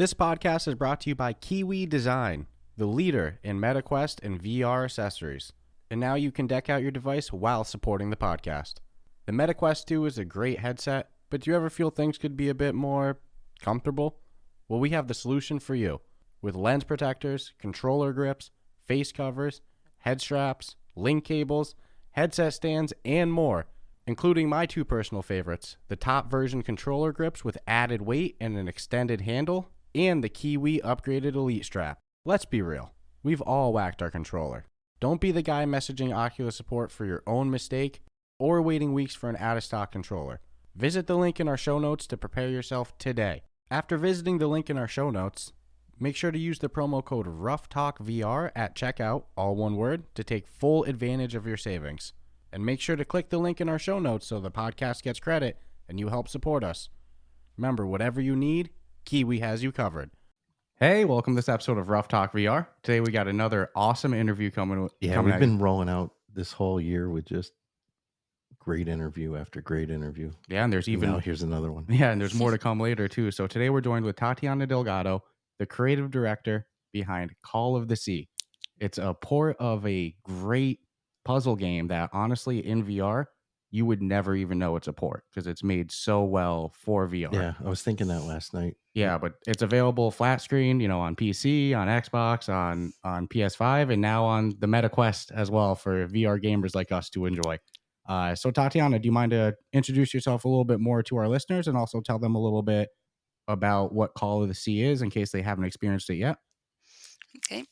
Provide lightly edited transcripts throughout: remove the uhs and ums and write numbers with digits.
This podcast is brought to you by Kiwi Design, the leader in MetaQuest and VR accessories. And now you can deck out your device while supporting the podcast. The MetaQuest 2 is a great headset, but do you ever feel things could be a bit more comfortable? Well, we have the solution for you. With lens protectors, controller grips, face covers, head straps, link cables, headset stands, and more, including my two personal favorites, the top version controller grips with added weight and an extended handle, and the Kiwi upgraded Elite strap. Let's be real, we've all whacked our controller. Don't be the guy messaging Oculus support for your own mistake or waiting weeks for an out-of-stock controller. Visit the link in our show notes to prepare yourself today. After visiting the link in our show notes, make sure to use the promo code Ruff Talk VR at checkout, all one word, to take full advantage of your savings. And make sure to click the link in our show notes so the podcast gets credit and you help support us. Remember, whatever you need, Kiwi has you covered. Hey, welcome to this episode of Ruff Talk VR. Today we got another awesome interview coming. We've been rolling out this whole year with just great interview after great interview. Yeah, and now here's another one. Yeah, and there's more to come later too. So today we're joined with Tatiana Delgado, the creative director behind Call of the Sea. It's a port of a great puzzle game that honestly in VR you would never even know it's a port because it's made so well for VR. Yeah, I was thinking that last night. Yeah, but it's available flat screen, on PC, on Xbox, on PS5, and now on the MetaQuest as well for VR gamers like us to enjoy. So Tatiana, do you mind to introduce yourself a little bit more to our listeners and also tell them a little bit about what Call of the Sea is in case they haven't experienced it yet? Okay.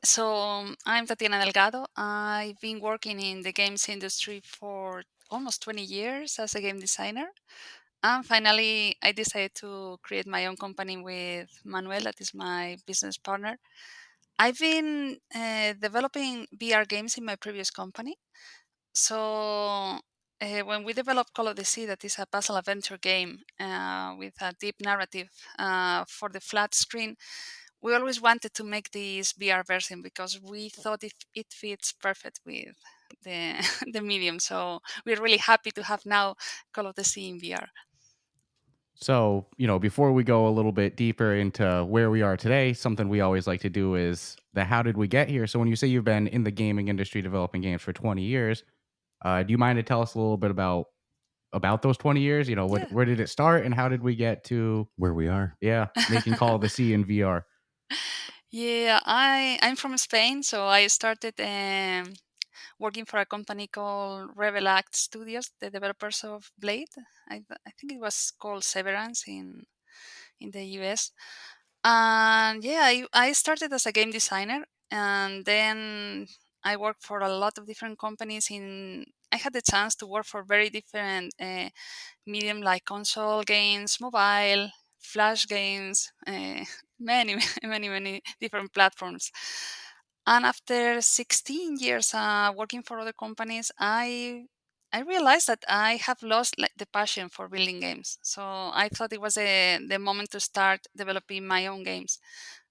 So I'm Tatiana Delgado. I've been working in the games industry for almost 20 years as a game designer. And finally, I decided to create my own company with Manuel, that is my business partner. I've been developing VR games in my previous company. So when we developed Call of the Sea, that is a puzzle adventure game with a deep narrative for the flat screen, we always wanted to make this VR version because we thought it fits perfect with the the medium. So we're really happy to have now Call of the Sea in VR. So, before we go a little bit deeper into where we are today, something we always like to do is the how did we get here? So when you say you've been in the gaming industry developing games for 20 years, do you mind to tell us a little bit about those 20 years? Where did it start and how did we get to where we are? Yeah, making Call of the Sea in VR. Yeah, I'm from Spain, so I started working for a company called Rebel Act Studios, the developers of Blade. I think it was called Severance in the US. And yeah, I started as a game designer, and then I worked for a lot of different companies. I had the chance to work for very different medium, like console games, mobile, flash games, many, many different platforms. And after 16 years working for other companies, I realized that I have lost the passion for building games. So I thought it was the moment to start developing my own games.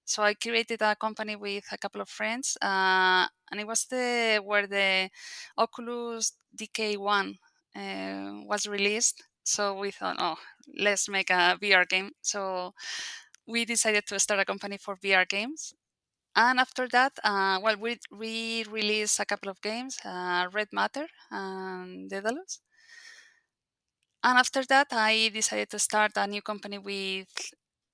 So I created a company with a couple of friends, and it was where the Oculus DK1 was released. So we thought, oh, let's make a VR game. So we decided to start a company for VR games. And after that, we released a couple of games, Red Matter and Daedalus. And after that, I decided to start a new company with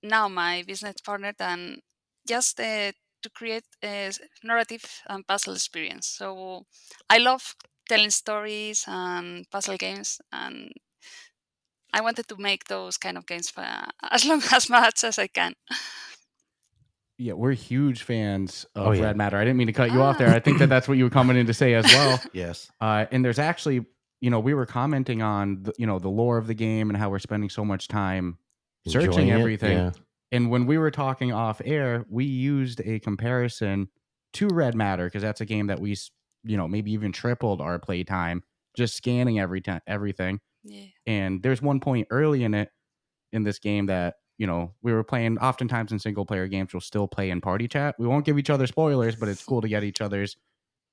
now my business partner, and just to create a narrative and puzzle experience. So I love telling stories and puzzle games, and I wanted to make those kind of games for as much as I can. Yeah, we're huge fans of Red Matter. I didn't mean to cut you off there. I think that's what you were coming in to say as well. Yes. And there's actually, we were commenting on, the lore of the game and how we're spending so much time searching everything. Yeah. And when we were talking off air, we used a comparison to Red Matter because that's a game that we, maybe even tripled our play time just scanning everything. Yeah. And there's one point early in this game that, we were playing oftentimes in single player games. We'll still play in party chat. We won't give each other spoilers, but it's cool to get each other's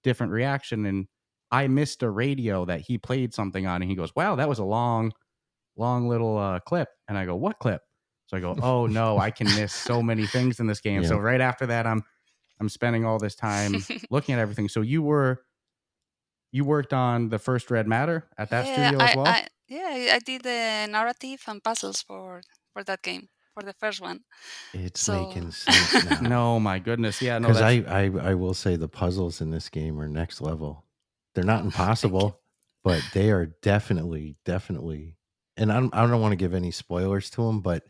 different reaction. And I missed a radio that he played something on and he goes, wow, that was a long little clip. And I go, what clip? So I go, oh no, I can miss so many things in this game. So Yeah. right after that, I'm spending all this time looking at everything. So you worked on the first Red Matter at that Yeah, studio as well? I did the narrative and puzzles for that game, for the first one. It's So making sense now. No, my goodness. Yeah, no, Because that's I will say the puzzles in this game are next level. They're not oh, thank you. impossible, but they are definitely. And I don't want to give any spoilers to them, but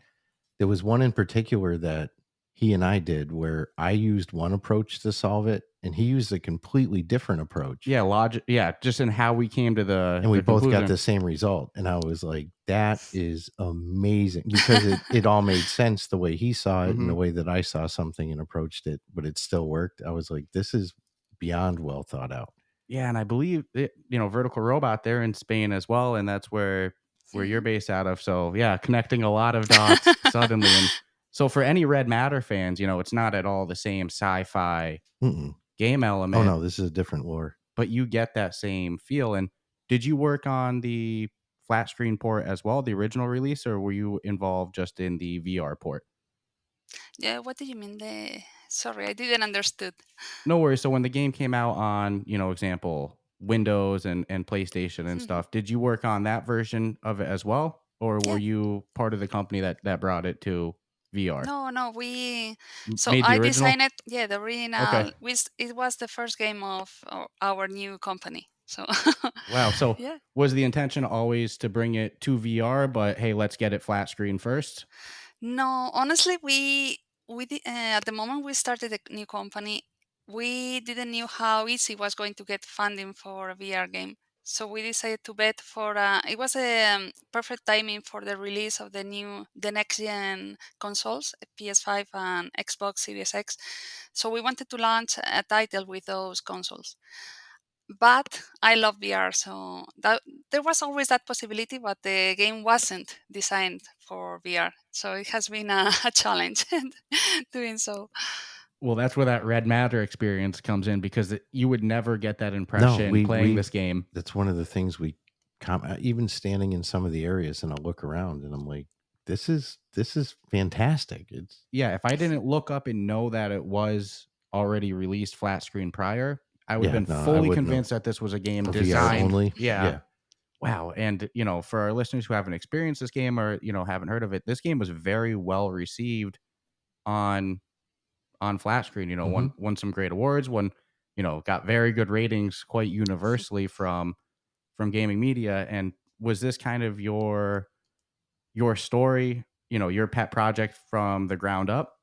there was one in particular that he and I did where I used one approach to solve it, and he used a completely different approach. yeah, logic. Yeah, just in how we came to And we the both got conclusion. the same result. And I was like, that is amazing because it all made sense the way he saw it and the Mhm. way that I saw something and approached it, but it still worked. I was like, this is beyond well thought out. Yeah, and I believe Vertical Robot, they're in Spain as well, and that's where you're Mhm. based out of. So yeah, connecting a lot of dots suddenly. And so for any Red Matter fans, it's not at all the same sci-fi Mm-mm. game Oh, element, no, this is a different lore. but you get that same feel. And did you work on the flat screen port as well, the original release, or were you involved just in the VR port? Yeah, what do you mean? Sorry, I didn't understood. No worries. So when the game came out on, example, Windows and PlayStation and Mhm. stuff, did you work on that version of it as well? Or were Yeah. you part of the company that brought it to VR? No, no, we. So Made the I original? designed it. Yeah, the Okay. original. It was the first game of our new company. So Wow. So yeah. was the intention always to bring it to VR, but hey, let's get it flat screen first? No, honestly, we did, at the moment we started a new company, we didn't know how easy it was going to get funding for a VR game. So we decided to bet for it was a perfect timing for the release of the next gen consoles, PS5 and Xbox Series X. So we wanted to launch a title with those consoles. But I love VR, so that there was always that possibility, but the game wasn't designed for VR, so it has been a challenge doing so. Well, that's where that Red Matter experience comes in because you would never get that No, impression playing this game. that's one of the things even standing in some of the areas and I look around and I'm like, this is fantastic. It's Yeah, if I didn't look up and know that it was already released flat screen prior, I would have yeah, been no, I fully wouldn't have convinced that this was a game for VR designed. only. Yeah. Yeah. Wow. And, for our listeners who haven't experienced this game or, haven't heard of it, this game was very well received on flat screen, Hmm. won some great awards, got very good ratings quite universally from gaming media. And was this kind of your story, your pet project from the ground up?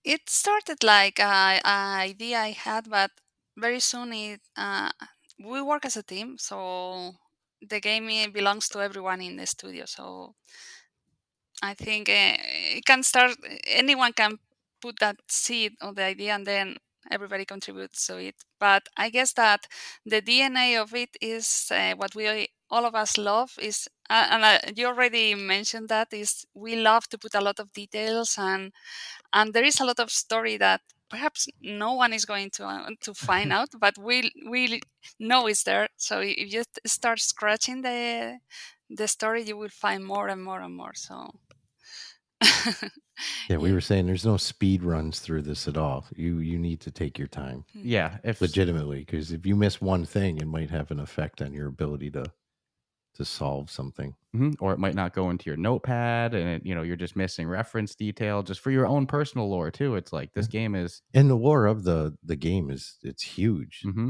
It started like a idea I had, but very soon we work as a team, so the game belongs to everyone in the studio. So I think it can start. Anyone can put that seed of the idea, and then everybody contributes to it. But I guess that the DNA of it is what we all of us love is, and you already mentioned that is we love to put a lot of details and there is a lot of story that perhaps no one is going to find out, but we know it's there. So if you start scratching the story, you will find more and more and more. So Yeah, we yeah. were saying there's no speed runs through this at all. You need to take your time Mhm. Yeah. If legitimately because if you miss one thing, it might have an effect on your ability to solve something. Mhm, or it might not go into your notepad and you're just missing reference detail just for your own personal lore too. It's like Yeah. this game is And the lore of the game is it's huge. mhm.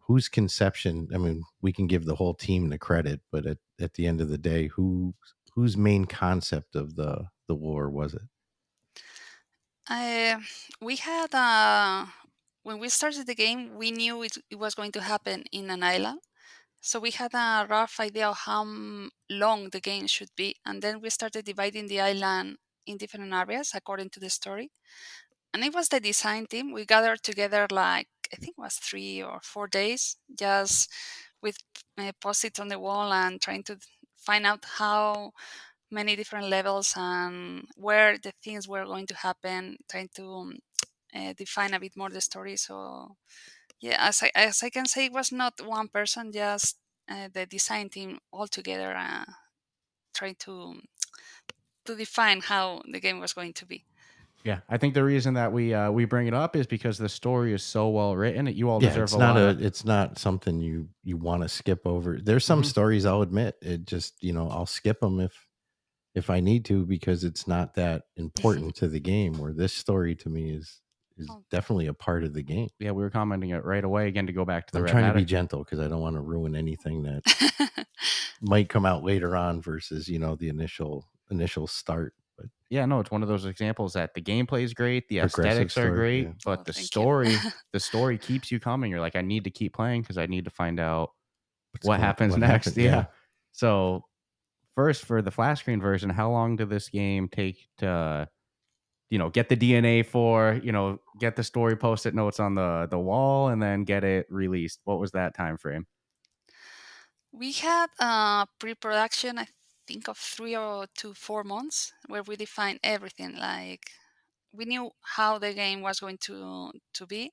Whose conception? I mean, we can give the whole team the credit, but at the end of the day, whose main concept of the lore was it? Uh, we had when we started the game, we knew it was going to happen in an island. So we had a rough idea of how long the game should be, and then we started dividing the island in different areas according to the story. And it was the design team. We gathered together like I think it was 3 or 4 days, just with post-its on the wall and trying to find out how many different levels and where the things were going to happen, trying to define a bit more the story. So yeah, as I can say, it was not one person, just the design team all together trying to define how the game was going to be. Yeah, I think the reason that we bring it up is because the story is so well written. You all Yeah, deserve it's a not lot of. it's not something you want to skip over. There's some Mhm. stories I'll admit it just, I'll skip them if I need to because it's not that important to the game. Where this story to me is Oh. definitely a part of the game. Yeah, we were commenting it right away again to go back to the I'm red trying to be matter. gentle because I don't want to ruin anything that might come out later on versus the initial start. But Yeah, no, it's one of those examples that the gameplay is great, the progressive aesthetics are story, great, yeah. but Oh, the thank you. story keeps you coming. You're like, I need to keep playing because I need to find out what happens What next. happened? Yeah. So first, for the flat screen version, how long did this game take to, get the DNA for, get the story post-it notes on the wall and then get it released? What was that time frame? We had pre-production, I think, of 3 to 4 months, where we defined everything. Like, we knew how the game was going to be.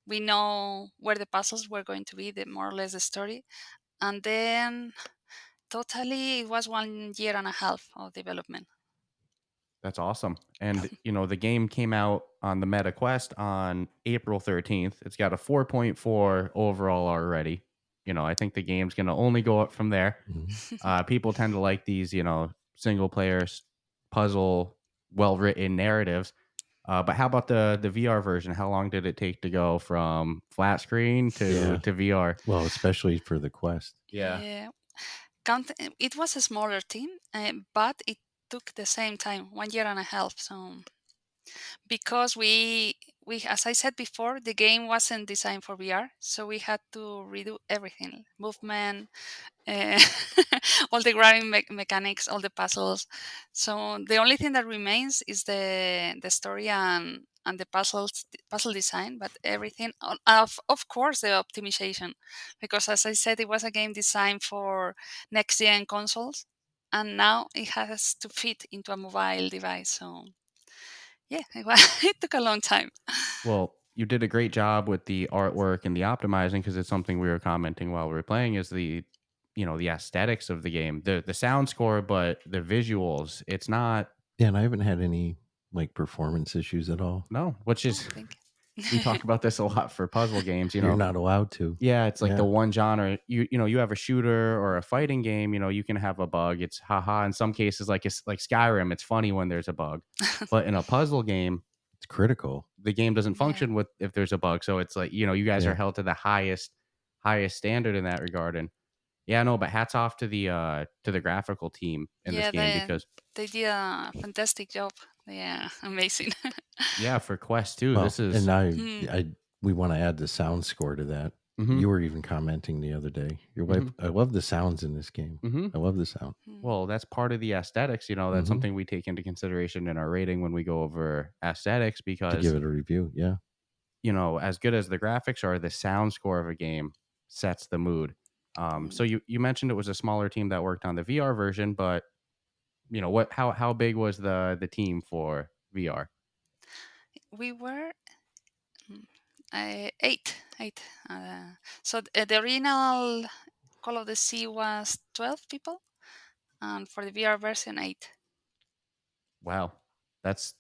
We know where the puzzles were going to be, the more or less the story, and then totally it was 1.5 years of development. That's awesome. And, the game came out on the Meta Quest on April 13th. It's got a 4.4 overall already. I think the game's going to only go up from there. Mhm. People tend to like these, single player puzzle, well written narratives. But how about the VR version? How long did it take to go from flat screen Yeah. to VR? Well, especially for the Quest. Yeah. Yeah, it was a smaller team, but it took the same time, 1.5 years. So because we as I said before, the game wasn't designed for VR, so we had to redo everything, movement, uh, all the grabbing mechanics, all the puzzles. So the only thing that remains is the story and the puzzle design, but everything of course the optimization, because as I said, it was a game designed for next gen consoles, and now it has to fit into a mobile device. So yeah, it took a long time. Well, you did a great job with the artwork and the optimizing because it's something we were commenting while we were playing is the aesthetics of the game, the sound score, but the visuals. It's not Yeah, and I haven't had any like performance issues at all. no, which Oh, is thank we you. talk about this a lot for puzzle games. You're not allowed to. Yeah, it's like Yeah. the one genre. You have a shooter or a fighting game. You can have a bug. It's haha. In some cases, like it's like Skyrim, it's funny when there's a bug, but in a puzzle game, It's critical. the game doesn't Yeah. function with if there's a bug. So it's like you guys Yeah. are held to the highest standard in that regard. And yeah, no, but hats off to the graphical team in this Yeah, game because they did a fantastic job. Yeah, amazing. yeah, for Quest 2, Well, this is and Hmm. we want to add the sound score to that. hmm You were even commenting the other day. Your wife, hmm I love the sounds in this game. hmm I love the sound. Hmm. well, that's part of the aesthetics. That's Hmm. something we take into consideration in our rating when we go over aesthetics To give because it a review. Yeah. as good as the graphics are, the sound score of a game sets the mood. So Hmm. you mentioned it was a smaller team that worked on the VR version, but what how big was the team for VR? We were mm, eight. So the original Call of the Sea was 12 people, and for the VR version, eight. Wow, that's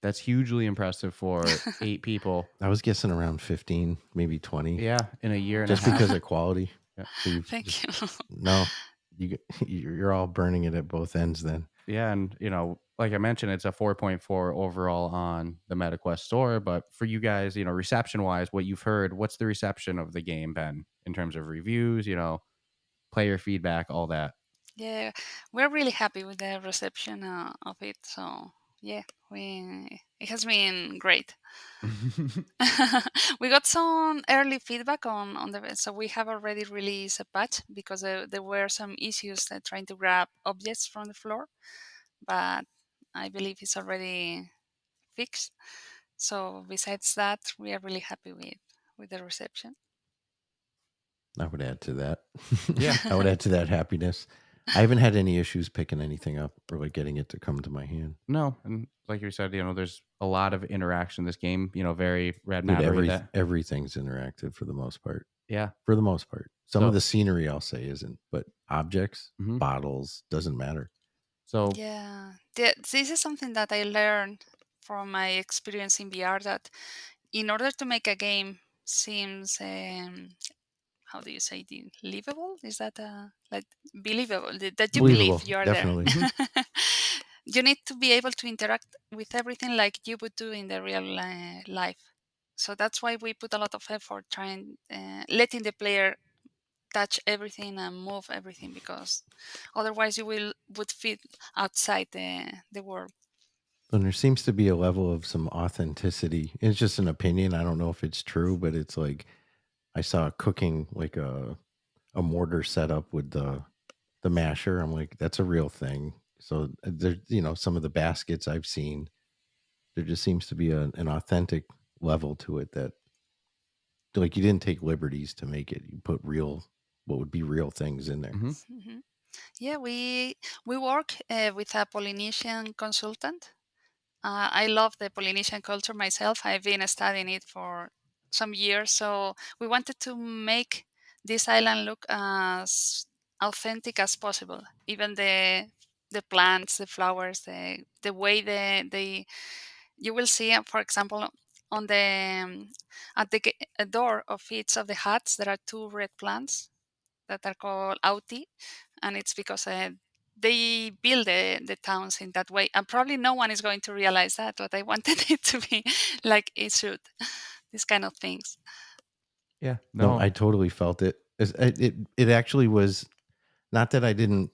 that's hugely impressive for 8 people. I was guessing around 15, maybe 20, Yeah, in a year and a just half. because of quality. Yeah, So you've Thank you. no, you're all burning it at both ends then. yeah, and like I mentioned, it's a 4.4 overall on the MetaQuest store. But for you guys, reception wise, what you've heard, what's the reception of the game been in terms of reviews? Player feedback, all that. Yeah, we're really happy with the reception of it. So yeah, we it has been great. We got some early feedback on the, so we have already released a patch because there were some issues trying to grab objects from the floor, but I believe it's already fixed. So besides that, we are really happy with the reception. I would add to that. Yeah. I would add to that happiness. I haven't had any issues picking anything up or like getting it to come to my hand. No, and like you said, there's a lot of interaction in this game. Very red Dude, mattery. That everything's interactive for the most part. yeah. For the most part. Some So of the scenery I'll say isn't, but objects, mhm. bottles, doesn't matter. So Yeah, this is something that I learned from my experience in VR, that in order to make a game seems how do you say it, livable? Is that like believable, that you believe Believable, you are there? definitely. mhm, You need to be able to interact with everything like you would do in the real life. So that's why we put a lot of effort trying letting the player touch everything and move everything, because otherwise you would fit outside the world. And there seems to be a level of some authenticity. It's just an opinion. I don't know if it's true, but it's like I saw cooking like a mortar setup with the masher. I'm like, that's a real thing. So there, some of the baskets I've seen, there just seems to be an authentic level to it that like you didn't take liberties to make it. You put real, what would be real things in there. mhm, Mhm. Yeah, we work with a Polynesian consultant. I love the Polynesian culture myself. I've been studying it for some years, so we wanted to make this island look as authentic as possible. Even the plants, the flowers, the way they you will see, for example, on the at the door of each of the huts there are two red plants that are called auti, and it's because they build the towns in that way. And probably no one is going to realize that, but I wanted it to be like it should. These kind of things. yeah, No, no, I totally felt it. It actually was not that I didn't.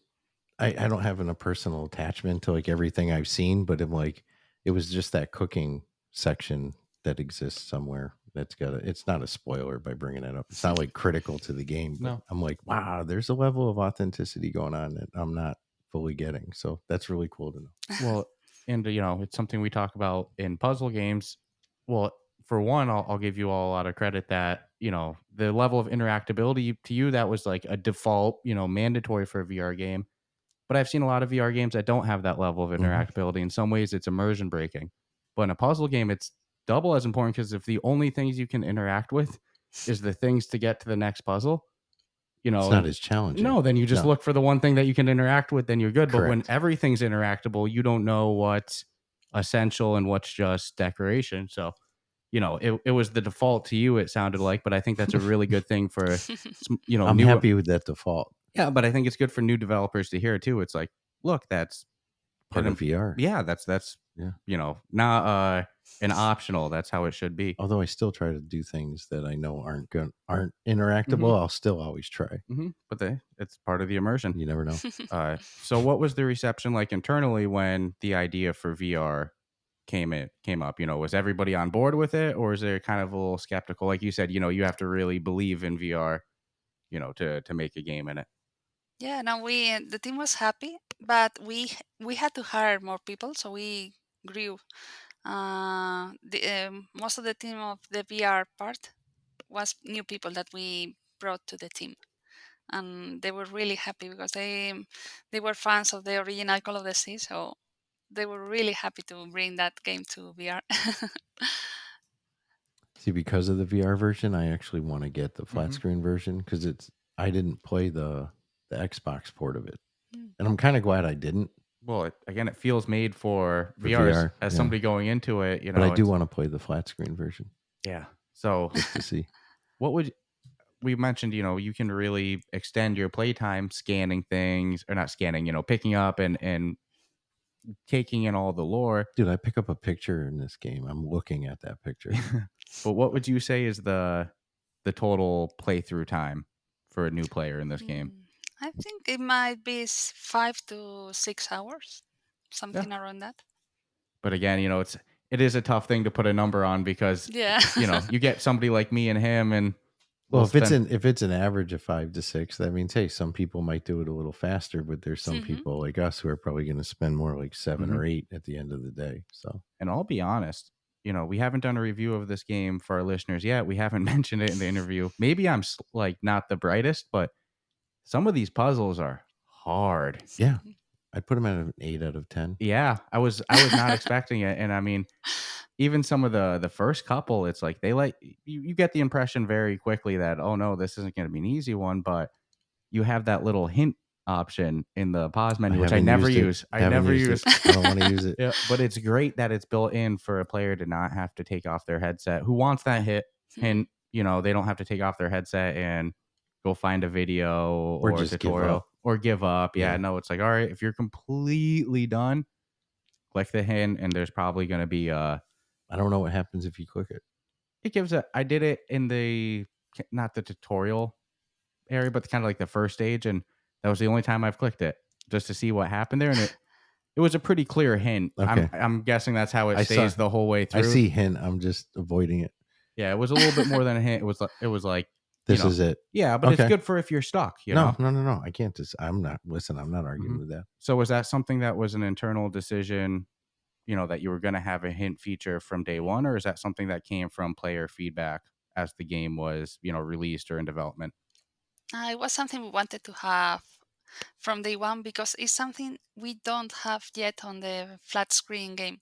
I don't have a personal attachment to like everything I've seen, but I'm like, it was just that cooking section that exists somewhere. That's got it's not a spoiler by bringing it up. It's not like critical to the game, but no. I'm like, wow, there's a level of authenticity going on that I'm not fully getting. So that's really cool to know. Well, and it's something we talk about in puzzle games. Well, for one, I'll give you all a lot of credit that the level of interactability to you, that was like a default, mandatory for a VR game. But I've seen a lot of VR games that don't have that level of Mhm. interactability. In some ways, it's immersion breaking. But in a puzzle game, it's double as important, because if the only things you can interact with is the things to get to the next puzzle, It's not as challenging. no, then you just No, look for the one thing that you can interact with, then you're good. But when correct. everything's interactable, you don't know what's essential and what's just decoration. So, it was the default to you, it sounded like, but I think that's a really good thing for, I'm new. happy with that default Yeah, but I think it's good for new developers to hear too. It's like, look, that's part of VR. yeah, that's Yeah. not an optional. That's how it should be. Although I still try to do things that I know aren't Hmm. interactable, I'll still always try. But it's part of the immersion. You never know. So what was the reception like internally when the idea for VR came up? Was everybody on board with it, or is there kind of a little skeptical? Like you said, you have to really believe in VR, to make a game in it. Yeah, no, we the team was happy, but we had to hire more people, so we grew. Most of the team of the VR part was new people that we brought to the team, and they were really happy because they were fans of the original Call of the Sea, so they were really happy to bring that game to VR. See, because of the VR version, I actually want to get the flat Hmm. screen version because I didn't play the Xbox port of it, Mm. and I'm kind of glad I didn't Well, again, it feels made for for VR VR. as Yeah, somebody going into it. but I do It's want to play the flat screen version yeah. So just to see. what would we mentioned, you can really extend your playtime scanning things, or not scanning, picking up and taking in all the lore. Dude, I pick up a picture in this game. I'm looking at that picture. But what would you say is the total playthrough time for a new player in this game? Mm. I think it might be 5 to 6 hours, Yeah. something around that. But again, it is a tough thing to put a number on, because Yeah. you get somebody like me and him, and Well, we'll spend. if it's an average of 5 to 6, that means hey, some people might do it a little faster, but there's some Hmm. people like us who are probably going to spend more like 7 Mhm. or 8 at the end of the day. So And I'll be honest, we haven't done a review of this game for our listeners yet. We haven't mentioned it in the interview. Maybe I'm like not the brightest, but some of these puzzles are hard. yeah, I'd put them at an 8 out of 10. Yeah, I was not expecting it, and I mean, even some of the first couple, it's like they like you get the impression very quickly that, oh no, this isn't going to be an easy one, but you have that little hint option in the pause menu, which I haven't never used it. use. I Haven't never used use. it. I don't want to use it. Yeah, but it's great that it's built in for a player to not have to take off their headset. Who wants that hint? They don't have to take off their headset and go find a video or just give tutorial up. or give up. Yeah, Yeah. no, it's like, all right, if you're completely done, click the hint, and there's probably going to be I don't know what happens if you click it. it gives I did it in the not the tutorial area, but kind of like the first stage, and that was the only time I've clicked it just to see what happened there, and it was a pretty clear hint. Okay. I'm guessing that's how it I stays saw- the whole way through. I see hint. I'm just avoiding it. Yeah, it was a little bit more than a hint. It was like This is it. Yeah, but Okay. it's good for if you're stuck. No. I can't just. I'm not arguing with that. So was that something that was an internal decision? That you were going to have a hint feature from day one, or is that something that came from player feedback as the game was released or in development? It was something we wanted to have from day one because it's something we don't have yet on the flat screen game.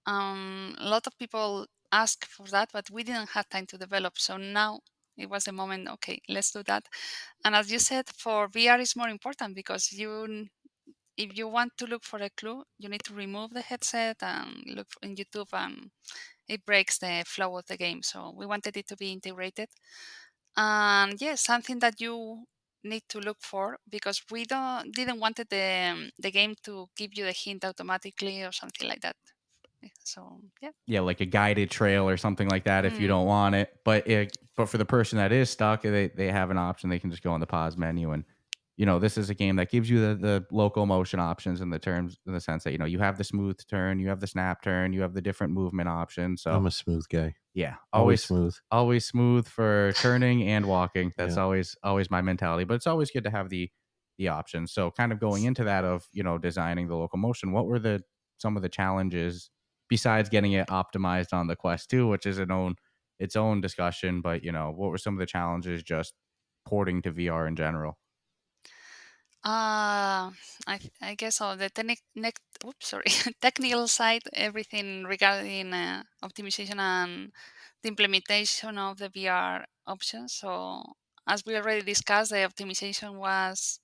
A lot of people ask for that, but we didn't have time to develop. So now it was the moment. Okay, let's do that. And as you said, for VR is more important because if you want to look for a clue, you need to remove the headset and look in YouTube, and it breaks the flow of the game. So we wanted it to be integrated. And yes, something that you need to look for because we didn't want the game to give you the hint automatically or something like that. So yeah. Yeah, like a guided trail or something like that if you don't want it. But for the person that is stuck, they have an option. They can just go on the pause menu, and this is a game that gives you the local motion options in the sense that you have the smooth turn, you have the snap turn, you have the different movement options. So I'm a smooth guy. yeah, Always smooth for turning and walking. That's Yeah. always my mentality. But it's always good to have the options. So kind of going into that of designing the local motion, what were some of the challenges besides getting it optimized on the Quest 2, which is its own discussion? But what were some of the challenges just porting to VR in general? I guess on the technical side, everything regarding optimization and the implementation of the VR options. So as we already discussed, the optimization was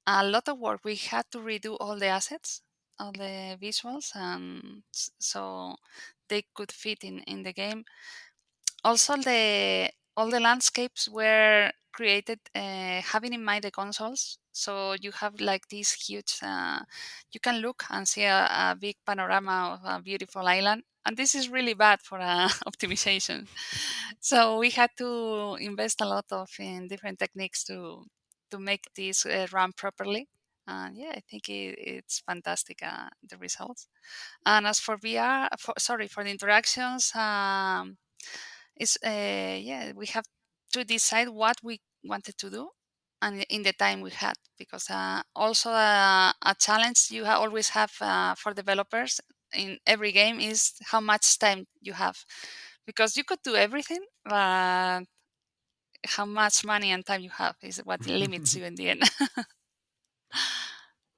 a lot of work. We had to redo all the assets, all the visuals, and so they could fit in the game. Also, all the landscapes were created having in mind the consoles. So you have like this huge. You can look and see a big panorama of a beautiful island, and this is really bad for optimization. So we had to invest a lot of in different techniques to make this run properly. And yeah, I think it's fantastic the results. And as for VR, for the interactions, it's yeah, we have to decide what we wanted to do and in the time we had because also a challenge you always have for developers in every game is how much time you have because you could do everything but how much money and time you have is what limits you in the end.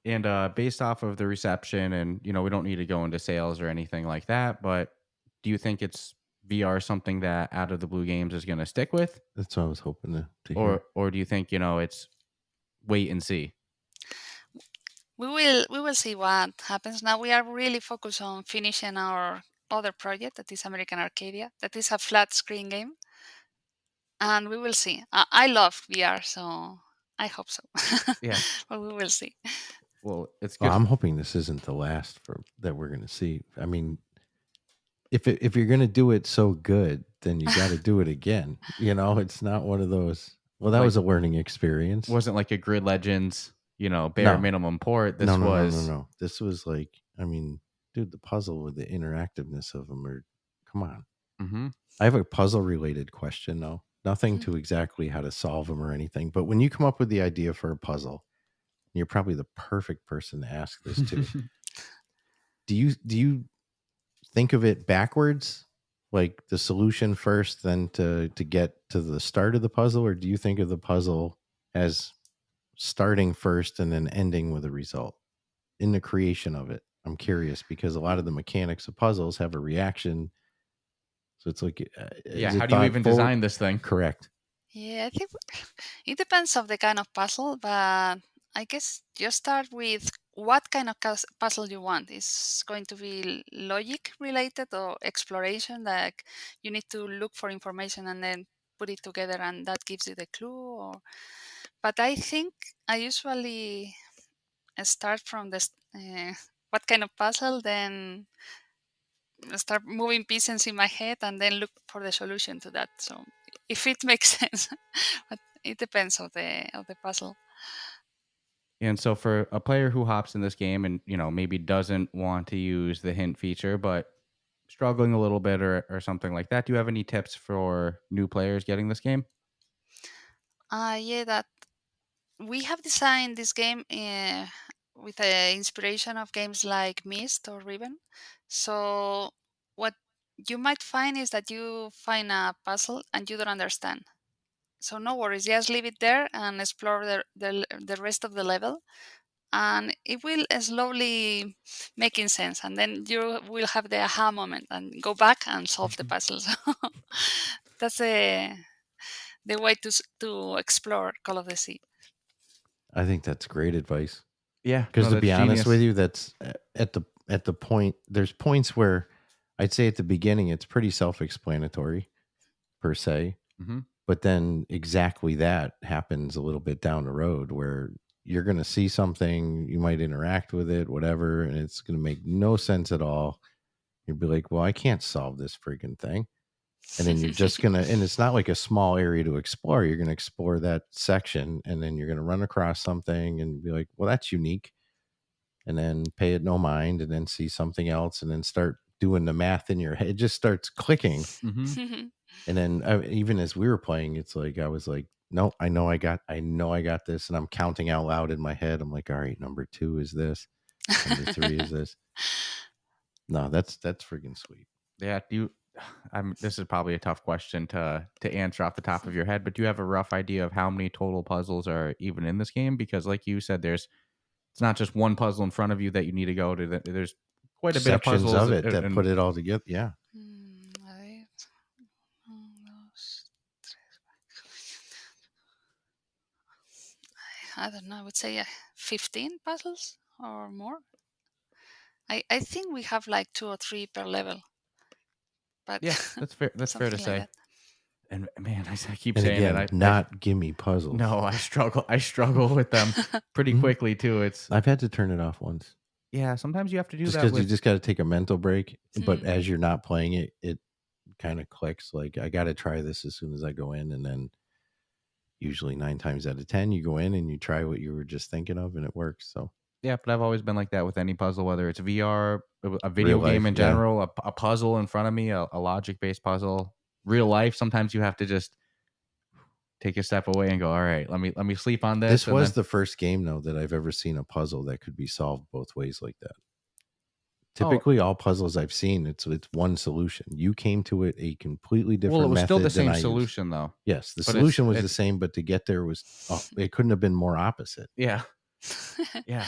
And based off of the reception, and we don't need to go into sales or anything like that, but do you think it's VR something that Out of the Blue Games is going to stick with, That's what I was hoping to hear. or do you think it's wait and see? We will see what happens. Now we are really focused on finishing our other project that is American Arcadia. That is a flat screen game, and we will see. I love VR, so I hope so. Yeah. But we will see. Well, it's good. Well, I'm hoping this isn't the last that we're going to see. I mean, if you're going to do it so good, then you got to do it again. It's not one of those. Well, that was a learning experience. Wasn't like a Grid Legends, bare minimum port. This No. This was like, I mean, dude, the puzzle with the interactiveness of them come on. Mm-hmm. I have a puzzle related question though. Nothing to exactly how to solve them or anything. But when you come up with the idea for a puzzle, you're probably the perfect person to ask this to. Do you think of it backwards, like the solution first, then to get to the start of the puzzle, or do you think of the puzzle as starting first and then ending with a result in the creation of it? I'm curious because a lot of the mechanics of puzzles have a reaction. So it's like, how do you even design this thing? Correct. Yeah, I think it depends of the kind of puzzle, but I guess you start with what kind of puzzle you want. Is going to be logic related or exploration, like you need to look for information and then put it together, and that gives you the clue. Or, but I think I usually start from this what kind of puzzle, then start moving pieces in my head, and then look for the solution to that. So if it makes sense, but it depends of the puzzle. And so for a player who hops in this game and, maybe doesn't want to use the hint feature, but struggling a little bit or something like that, do you have any tips for new players getting this game? Yeah, that we have designed this game with the inspiration of games like Myst or Riven. So what you might find is that you find a puzzle and you don't understand. So no worries, just leave it there and explore the rest of the level, and it will slowly making sense, and then you will have the aha moment and go back and solve the puzzles. That's the way to explore Call of the Sea. I think that's great advice. Yeah, Because to that's be honest genius. with you, that's at the point. There's points where I'd say at the beginning it's pretty self-explanatory per se, Mm-hmm. but then exactly that happens a little bit down the road where you're going to see something, you might interact with it, whatever, and it's going to make no sense at all. You'll be like, "Well, I can't solve this freaking thing." And then you're just going to, and it's not like a small area to explore. You're going to explore that section and then you're going to run across something and be like, well, that's unique. And then pay it no mind and then see something else and then start doing the math in your head. It just starts clicking. Mm-hmm. And then even as we were playing, it's like, I was like, no, I know I got this. And I'm counting out loud in my head. I'm like, all right, number 2 is this. Number 3 is this. No, that's freaking sweet. Yeah. This is probably a tough question to answer off the top of your head, but do you have a rough idea of how many total puzzles are even in this game? Because like you said, it's not just one puzzle in front of you that you need to go to. There's quite a bit of Sections puzzles of it that and put it all together. Yeah. A ver, 1, 2, 3. I don't know. I would say 15 puzzles or more. I think we have like 2 or 3 per level, but yeah, that's fair. That's fair to something like say. that. And man, I keep And saying again, it. not gimme puzzles. No, I struggle. I struggle with them pretty Mhm. quickly too. It's I've had to turn it off once. yeah. Sometimes you have to do Just that because you with. just got to take a mental break. But Mm. as you're not playing it, it kind of clicks. Like, I got to try this as soon as I go in. And then usually 9 times out of 10, you go in and you try what you were just thinking of and it works. So, Yeah, but I've always been like that with any puzzle, whether it's VR, a video real life, game in yeah. general, a puzzle in front of me, a logic based puzzle. Real life, sometimes you have to just take a step away and go, all right, let me sleep on this. This and was then, the first game, though, that I've ever seen a puzzle that could be solved both ways like that. oh, Typically, all puzzles I've seen, it's one solution. You came to it a completely different well, it was method still the than same I used. solution though. Yes, the But solution was the it's same, but to get there was it couldn't have been more opposite. yeah, yeah.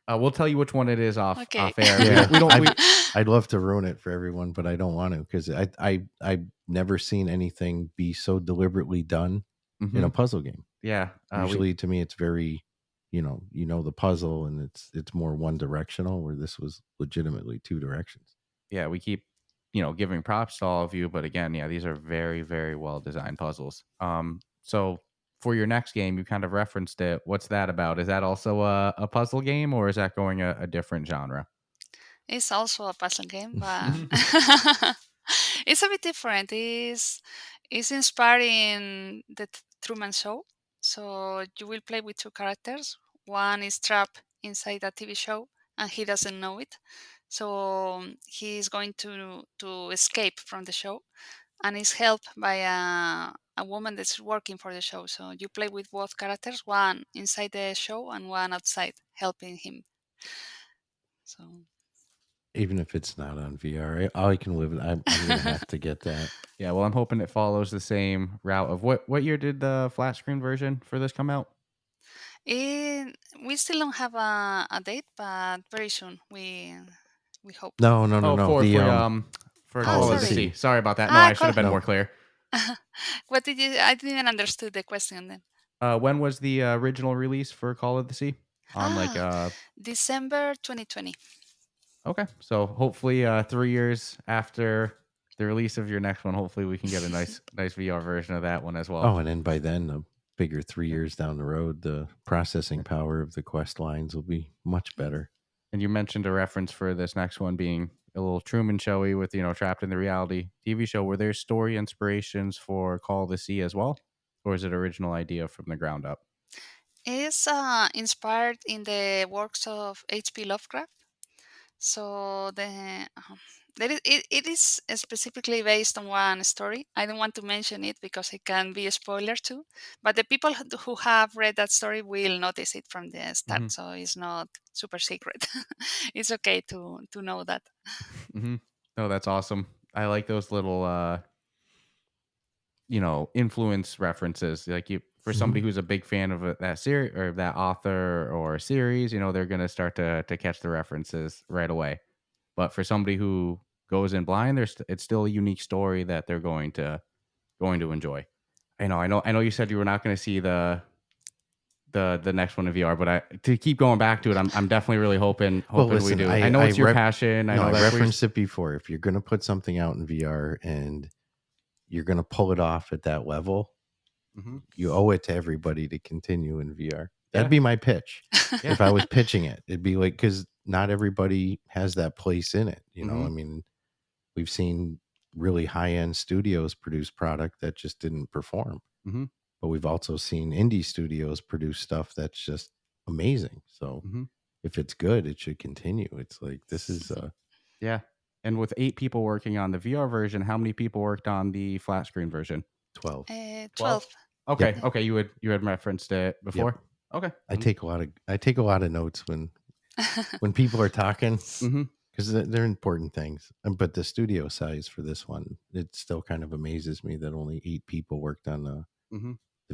We'll tell you which one it is off Okay. air. Yeah, We don't. I'd love to ruin it for everyone, but I don't want to because I've never seen anything be so deliberately done in a puzzle game. Yeah, Usually, to me, it's very, the puzzle, and it's more one directional. Where this was legitimately 2 directions. yeah, we keep giving props to all of you, but again, yeah, these are very, very well designed puzzles. So for your next game, you kind of referenced it. What's that about? Is that also a puzzle game, or is that going a different genre? It's also a puzzle game, but it's a bit different. It's inspiring the Truman Show. So you will play with 2 characters. One is trapped inside a TV show and he doesn't know it. So he's going to escape from the show and is helped by a woman that's working for the show. So you play with both characters, one inside the show and one outside, helping him. So Even if it's not on VR, I can live. I'm gonna have to get that. Yeah, well, I'm hoping it follows the same route of what year did the flat screen version for this come out? we still don't have a date, but very soon we hope. No. Oh, for Ah, Call of the sorry. Sea. Sorry about that. No, I should have been No. more clear. What did you? I didn't understood the question then. When was the original release for Call of the Sea? on like December 2020. okay. So hopefully 3 years after the release of your next one, hopefully we can get a nice VR version of that one as well. Oh, and then by then, the bigger 3 years down the road, the processing power of the Quest lines will be much better. And you mentioned a reference for this next one being a little Truman Showy with, trapped in the reality TV show. Were there story inspirations for Call of the Sea as well? Or is it original idea from the ground up? It's inspired in the works of H.P. Lovecraft. So it is specifically based on one story. I don't want to mention it because it can be a spoiler too. But the people who have read that story will notice it from the start. So it's not super secret. It's okay to know that. Oh, that's awesome. I like those little influence references. Like for somebody who's a big fan of that series or that author or series, they're gonna start to catch the references right away. But for somebody who goes in blind, it's still a unique story that they're going to enjoy. I know. You said you were not going to see the next one in VR, but to keep going back to it, I'm definitely really hoping we do. I know it's your passion. I referenced it before. If you're going to put something out in VR and you're going to pull it off at that level, you owe it to everybody to continue in VR. That'd be my pitch. If I was pitching it, it'd be like, because not everybody has that place in it. I mean, we've seen really high-end studios produce product that just didn't perform. But we've also seen indie studios produce stuff that's just amazing. So if it's good, it should continue. It's like, this is yeah. And with 8 people working on the VR version, how many people worked on the flat screen version? 12. 12. Okay. Yep. Okay. You had referenced it before. Yep. Okay. I take a lot of notes when people are talking, because they're important things. But the studio size for this one, it still kind of amazes me that only 8 people worked on the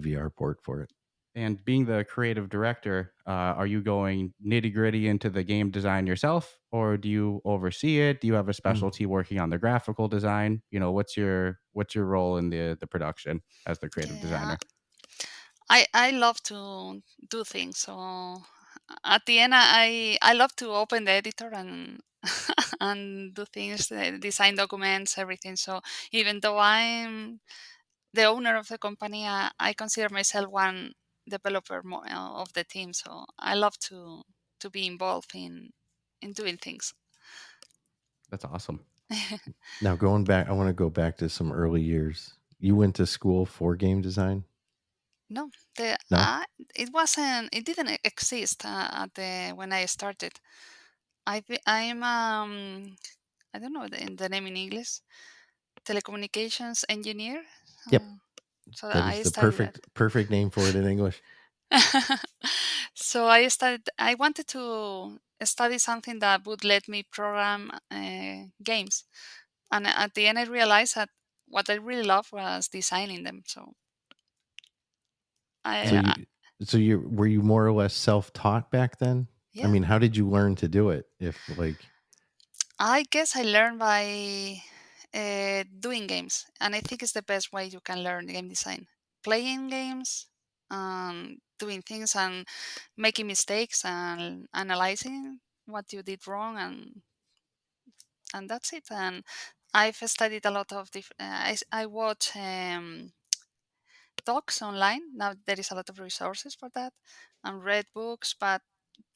VR port for it. And being the creative director, are you going nitty gritty into the game design yourself, or do you oversee it? Do you have a specialty working on the graphical design? What's your role in the production as the creative designer? I love to do things. So at the end, I love to open the editor and and do things, design documents, everything. So even though I'm the owner of the company, I consider myself one developer of the team. So I love to be involved in doing things. That's awesome. Now going back, I want to go back to some early years. You went to school for game design? No, it wasn't. It didn't exist at the when I started. I'm I don't know the name in English. Telecommunications engineer. Yep. So that is the perfect name for it in English. So I wanted to study something that would let me program games, and at the end I realized that what I really loved was designing them. So were you more or less self-taught back then? Yeah. I mean, how did you learn to do it? I guess I learned by doing games, and I think it's the best way you can learn game design. Playing games, doing things, and making mistakes, and analyzing what you did wrong, and that's it. And I've studied a lot of different. I watch talks online. Now there is a lot of resources for that, and read books. But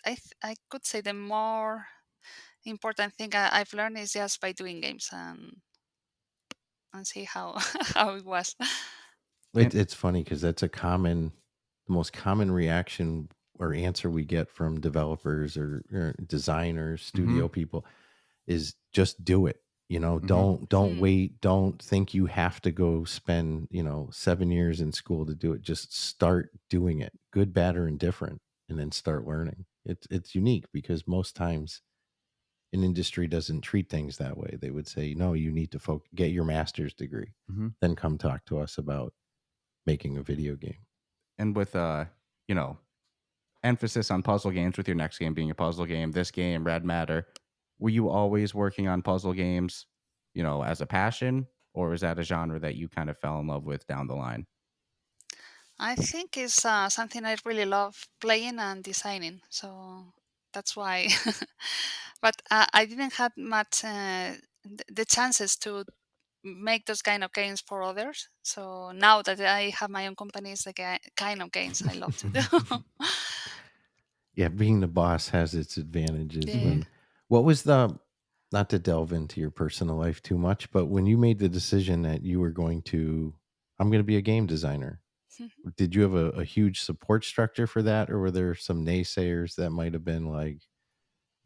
I could say the more important thing I've learned is just by doing games and see how how it was. It's funny because that's the most common reaction or answer we get from developers or designers, studio people, is just do it. Don't wait. Don't think you have to go spend 7 years in school to do it. Just start doing it, good, bad, or indifferent, and then start learning. It's unique because most times an industry doesn't treat things that way. They would say, no, you need to get your master's degree, then come talk to us about making a video game. And with emphasis on puzzle games, with your next game being a puzzle game, this game, Red Matter, were you always working on puzzle games, as a passion, or is that a genre that you kind of fell in love with down the line? I think it's something I really love playing and designing. So that's why. But I didn't have much the chances to make those kind of games for others. So now that I have my own company, it's the kind of games I love to do. Yeah, being the boss has its advantages. Yeah. What was the, not to delve into your personal life too much, but when you made the decision that you were going to, I'm going to be a game designer, did you have a huge support structure for that? Or were there some naysayers that might have been like,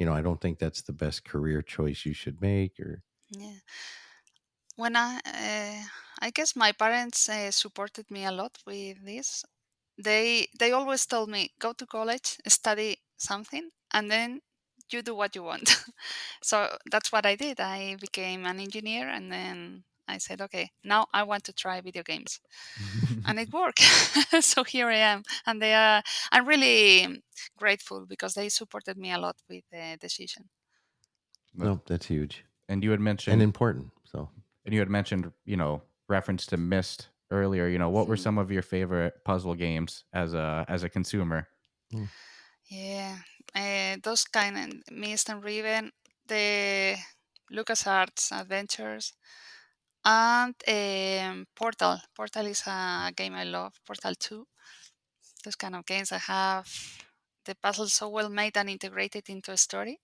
I don't think that's the best career choice you should make? Or, Yeah. When I guess my parents supported me a lot with this. They always told me go to college, study something, and then you do what you want. So that's what I did. I became an engineer, and then I said, okay, now I want to try video games, and it worked. So here I am, and they are. I'm really grateful because they supported me a lot with the decision. But- no, that's huge and you had and mentioned, important. So, reference to Myst earlier. What were Hmm. some of your favorite puzzle games as a consumer? mm, Yeah, those kind of Mist and Riven, the LucasArts Adventures, and Portal. Portal is a game I love. Portal 2. Those kind of games that have the puzzles so well made and integrated into a story.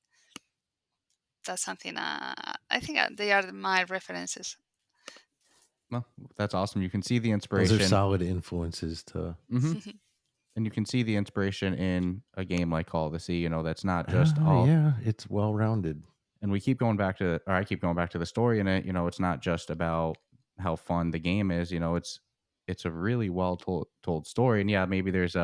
That's something I think they are my references. Well, that's awesome. You can see the those are inspiration. solid influences to, Hmm. And you can see the inspiration in a game like Call of the Sea. That's not just all. yeah, it's well rounded. And we keep going back to, or I keep going back to the story in it. It's not just about how fun the game is. It's a really well told story. And yeah, maybe there's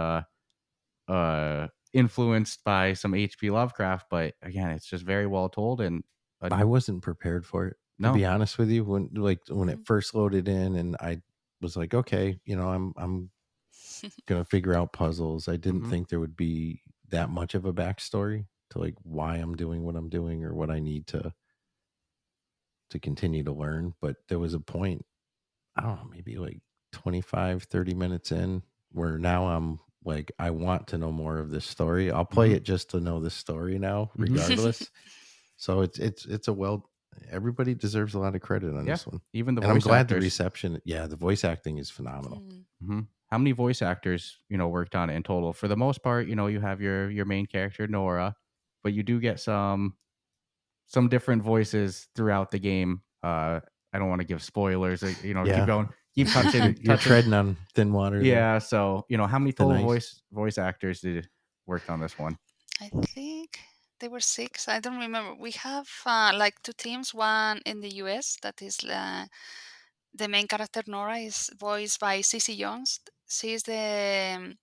influenced by some H.P. Lovecraft, but again, it's just very well told. And I wasn't prepared for it, to no, be honest with you. When it Mhm. first loaded in, and I was like, okay, I'm gonna figure out puzzles. I didn't hmm think there would be that much of a backstory to like why I'm doing what I'm doing or what I need to continue to learn. But there was a point, I don't know, maybe like 25, 30 minutes in, where now I'm like, I want to know more of this story. I'll play hmm it just to know the story now, hmm regardless. So it's a well, everybody deserves a lot of credit on yeah, this one. even the And I'm voice glad the actors. reception, yeah, the voice acting is phenomenal. Mm. hmm How many voice actors worked on it in total? For the most part, you have your main character Nora, but you do get some different voices throughout the game. I don't want to give spoilers. Keep Yeah. going, keep You're, touching, you're touching. treading on thin water there. Yeah. So how many Thin total ice. voice actors did worked on this one? I think they were six. I don't remember. We have like two teams. One in the US that is the main character Nora is voiced by Cissy Jones. She is the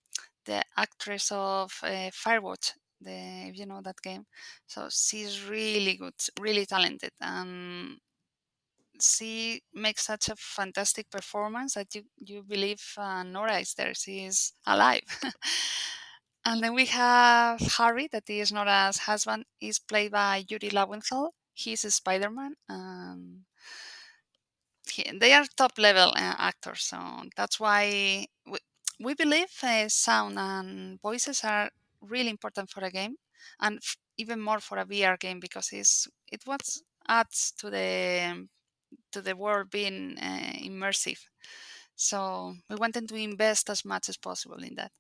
actress of Firewatch. If you know that game, so she's really good, really talented, and she makes such a fantastic performance that you believe Nora is there. She is alive. And then we have Harry, that is Nora's husband, is played by Yuri Lowenthal. He's a Spider-Man. They are top level actors, so that's why we believe sound and voices are really important for a game, and even more for a VR game because it what adds to the world being immersive. So we wanted to invest as much as possible in that.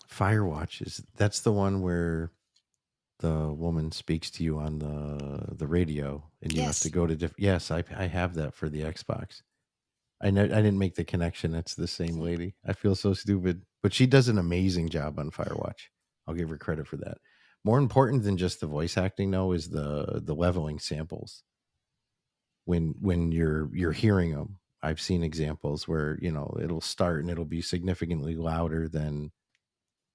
Firewatch that's the one where the woman speaks to you on the radio and you have to Yes. go to different. Yes, I have that for the Xbox. I know I didn't make the connection. It's the same Hmm. lady. I feel so stupid, but she does an amazing job on Yeah. Firewatch. I'll give her credit for that. More important than just the voice acting, though, is the leveling samples. When you're hearing them, I've seen examples where it'll start and it'll be significantly louder than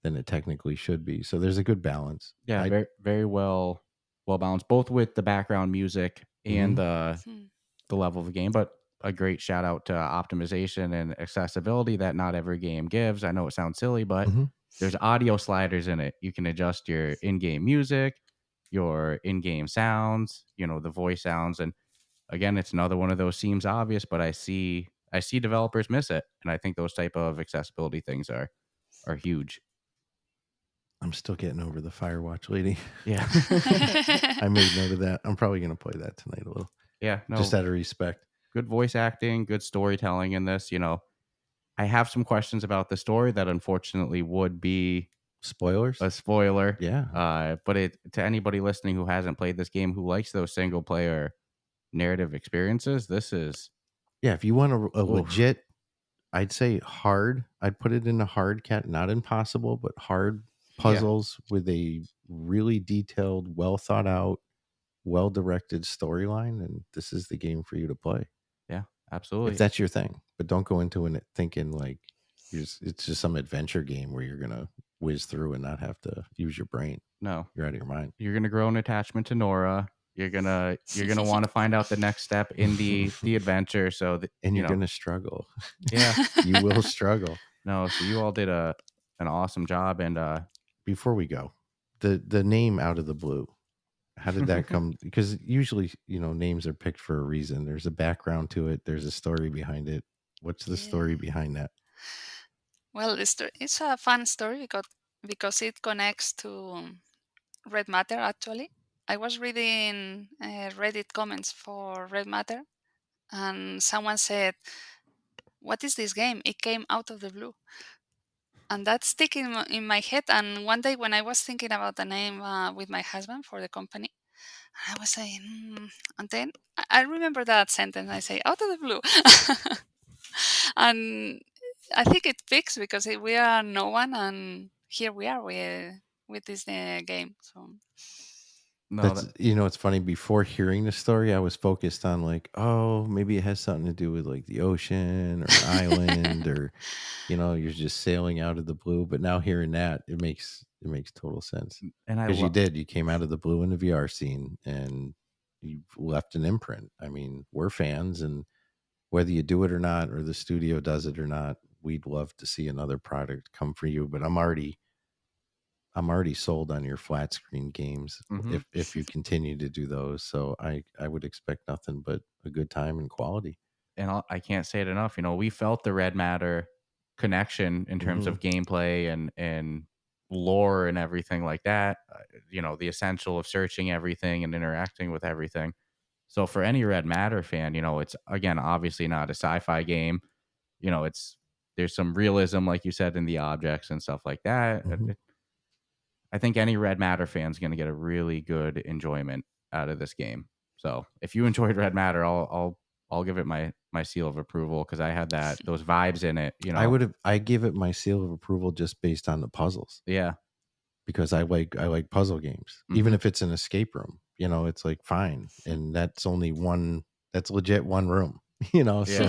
it technically should be. So there's a good balance. Yeah, I very very well balanced, both with the background music and mhm, the level of the game. But a great shout out to optimization and accessibility that not every game gives. I know it sounds silly, but mhm. there's audio sliders in it. You can adjust your in-game music, your in-game sounds, the voice sounds. And again, it's another one of those seems obvious, but I see I see developers miss it, and I think those type of accessibility things are huge. I'm still getting over the Firewatch lady. Yeah. I made note of that. I'm probably going to play that tonight a little. Yeah, no. Just out of respect. Good voice acting, good storytelling in this. I have some questions about the story that unfortunately would be Spoilers? a spoiler. Yeah. But to anybody listening who hasn't played this game, who likes those single player narrative experiences, this is Yeah, if you want a Oof. legit, I'd say hard, I'd put it in a hard cat, not impossible, but hard puzzles with a really detailed, well thought out, well directed storyline, and this is the game for you to play. Yeah, absolutely. If that's your thing. But don't go into it thinking like it's just some adventure game where you're gonna whiz through and not have to use your brain. No, you're out of your mind. You're gonna grow an attachment to Norah. You're gonna want to find out the next step in the adventure. So that, and you're gonna struggle. Yeah, you will struggle. No, so you all did an awesome job. And before we go, the name Out of the Blue, how did that come? Because usually, names are picked for a reason. There's a background to it. There's a story behind it. What's the story behind that? Well, it's a fun story because it connects to Red Matter, actually. I was reading Reddit comments for Red Matter, and someone said, "What is this game? It came out of the blue." And that's sticking in my head. And one day when I was thinking about the name with my husband for the company, I was saying, and then I remember that sentence. I say, "Out of the blue." And I think it fits because we are no one, and here we are with this game. So no, it's funny. Before hearing the story, I was focused on like, oh, maybe it has something to do with like the ocean or an island, or you're just sailing out of the blue. But now hearing that, it makes total sense. And because you came out of the blue in the VR scene, and you left an imprint. I mean, we're fans, and whether you do it or not, or the studio does it or not, we'd love to see another product come for you. But I'm already sold on your flat screen games if you continue to do those. So I would expect nothing but a good time and quality. And I can't say it enough. We felt the Red Matter connection in terms of gameplay and lore and everything like that. The essential of searching everything and interacting with everything. So for any Red Matter fan, it's, again, obviously not a sci-fi game. There's some realism, like you said, in the objects and stuff like that. I think any Red Matter fan is going to get a really good enjoyment out of this game. So if you enjoyed Red Matter, I'll give it my seal of approval, because I had those vibes in it. I give it my seal of approval just based on the puzzles. Yeah, because I like puzzle games, even if it's an escape room. It's like fine, and that's only one. That's legit one room. So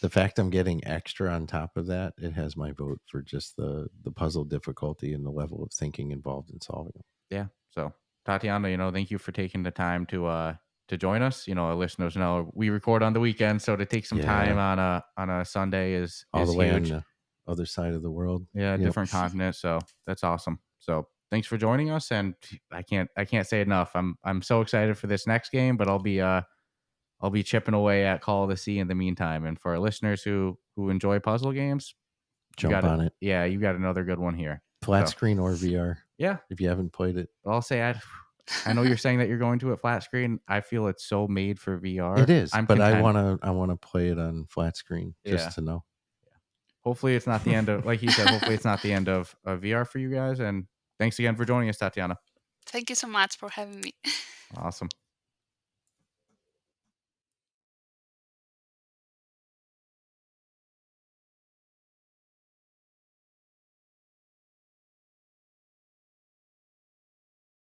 the fact I'm getting extra on top of that, it has my vote for just the puzzle difficulty and the level of thinking involved in solving them. Yeah. So Tatiana, thank you for taking the time to join us. Our listeners know we record on the weekend, so to take some time on a Sunday is all the way huge. on the other side of the world. Yeah, different continent. So that's awesome. So thanks for joining us, and I can't say enough. I'm so excited for this next game, but I'll be chipping away at Call of the Sea in the meantime. And for our listeners who enjoy puzzle games, jump on it. Yeah, you got another good one here. Flat screen or VR. Yeah, if you haven't played it. But I'll say I know you're saying that you're going to it flat screen. I feel it's so made for VR. It is, but I wanna play it on flat screen just to know. Yeah. Hopefully it's not the end of, like you said, hopefully it's not the end of VR for you guys. And thanks again for joining us, Tatiana. Thank you so much for having me. Awesome.